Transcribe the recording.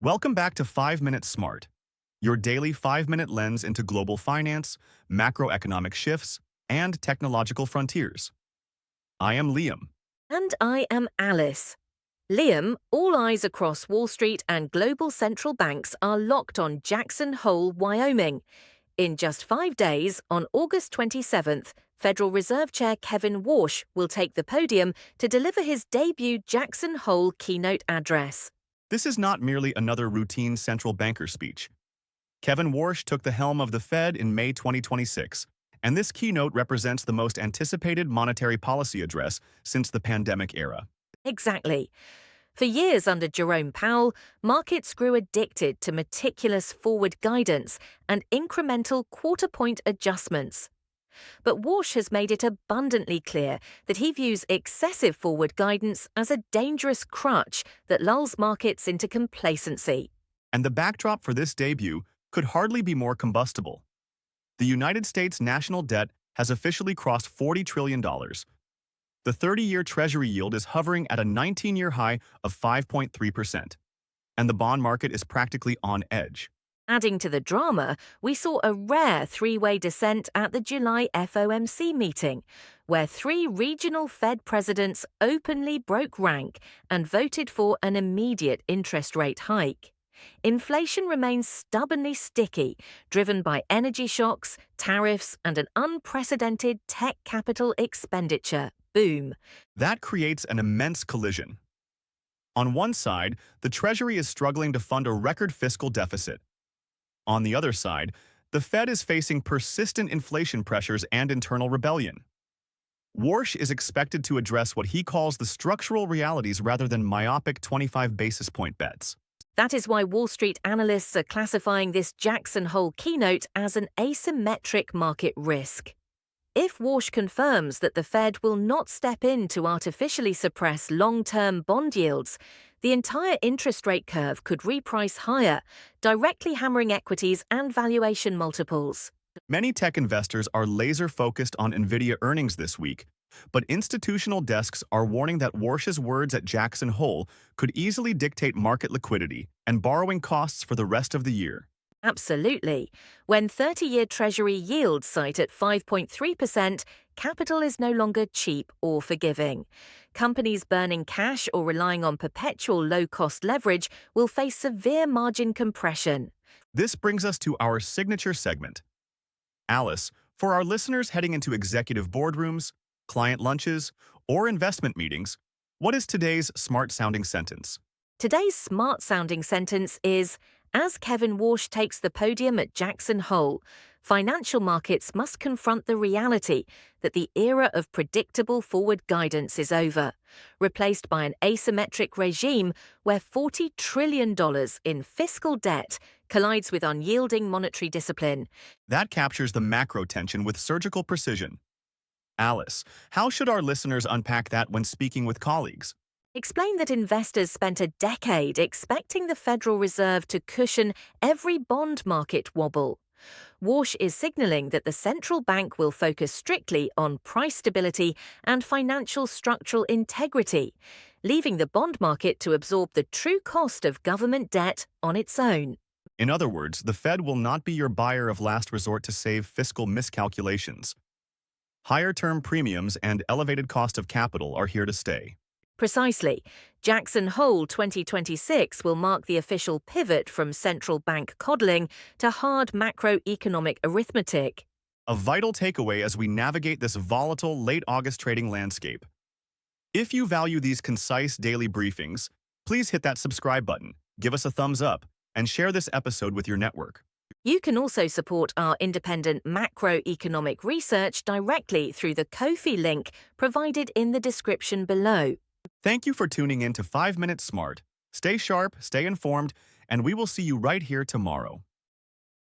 Welcome back to 5 Minute Smart, your daily 5-minute lens into global finance, macroeconomic shifts, and technological frontiers. I am Liam. And I am Alice. Liam, all eyes across Wall Street and global central banks are locked on Jackson Hole, Wyoming. In just 5 days, on August 27th, Federal Reserve Chair Kevin Warsh will take the podium to deliver his debut Jackson Hole keynote address. This is not merely another routine central banker speech. Kevin Warsh took the helm of the Fed in May 2026, and this keynote represents the most anticipated monetary policy address since the pandemic era. Exactly. For years under Jerome Powell, markets grew addicted to meticulous forward guidance and incremental quarter-point adjustments. But Warsh has made it abundantly clear that he views excessive forward guidance as a dangerous crutch that lulls markets into complacency. And the backdrop for this debut could hardly be more combustible. The United States national debt has officially crossed $40 trillion. The 30-year Treasury yield is hovering at a 19-year high of 5.3%, and the bond market is practically on edge. Adding to the drama, we saw a rare three-way dissent at the July FOMC meeting, where 3 regional Fed presidents openly broke rank and voted for an immediate interest rate hike. Inflation remains stubbornly sticky, driven by energy shocks, tariffs, and an unprecedented tech capital expenditure boom. That creates an immense collision. On one side, the Treasury is struggling to fund a record fiscal deficit. On the other side, the Fed is facing persistent inflation pressures and internal rebellion. Warsh is expected to address what he calls the structural realities rather than myopic 25 basis point bets. That is why Wall Street analysts are classifying this Jackson Hole keynote as an asymmetric market risk. If Warsh confirms that the Fed will not step in to artificially suppress long-term bond yields, the entire interest rate curve could reprice higher, directly hammering equities and valuation multiples. Many tech investors are laser-focused on NVIDIA earnings this week, but institutional desks are warning that Warsh's words at Jackson Hole could easily dictate market liquidity and borrowing costs for the rest of the year. Absolutely. When 30-year Treasury yields cite at 5.3%, capital is no longer cheap or forgiving. Companies burning cash or relying on perpetual low-cost leverage will face severe margin compression. This brings us to our signature segment. Alice, for our listeners heading into executive boardrooms, client lunches, or investment meetings, what is today's smart-sounding sentence? Today's smart-sounding sentence is, as Kevin Warsh takes the podium at Jackson Hole, financial markets must confront the reality that the era of predictable forward guidance is over, replaced by an asymmetric regime where $40 trillion in fiscal debt collides with unyielding monetary discipline. That captures the macro tension with surgical precision. Alice, how should our listeners unpack that when speaking with colleagues? Explain that investors spent a decade expecting the Federal Reserve to cushion every bond market wobble. Warsh is signaling that the central bank will focus strictly on price stability and financial structural integrity, leaving the bond market to absorb the true cost of government debt on its own. In other words, the Fed will not be your buyer of last resort to save fiscal miscalculations. Higher term premiums and elevated cost of capital are here to stay. Precisely. Jackson Hole 2026 will mark the official pivot from central bank coddling to hard macroeconomic arithmetic. A vital takeaway as we navigate this volatile late August trading landscape. If you value these concise daily briefings, please hit that subscribe button, give us a thumbs up, and share this episode with your network. You can also support our independent macroeconomic research directly through the Ko-fi link provided in the description below. Thank you for tuning in to 5 Minute Smart. Stay sharp, stay informed, and we will see you right here tomorrow.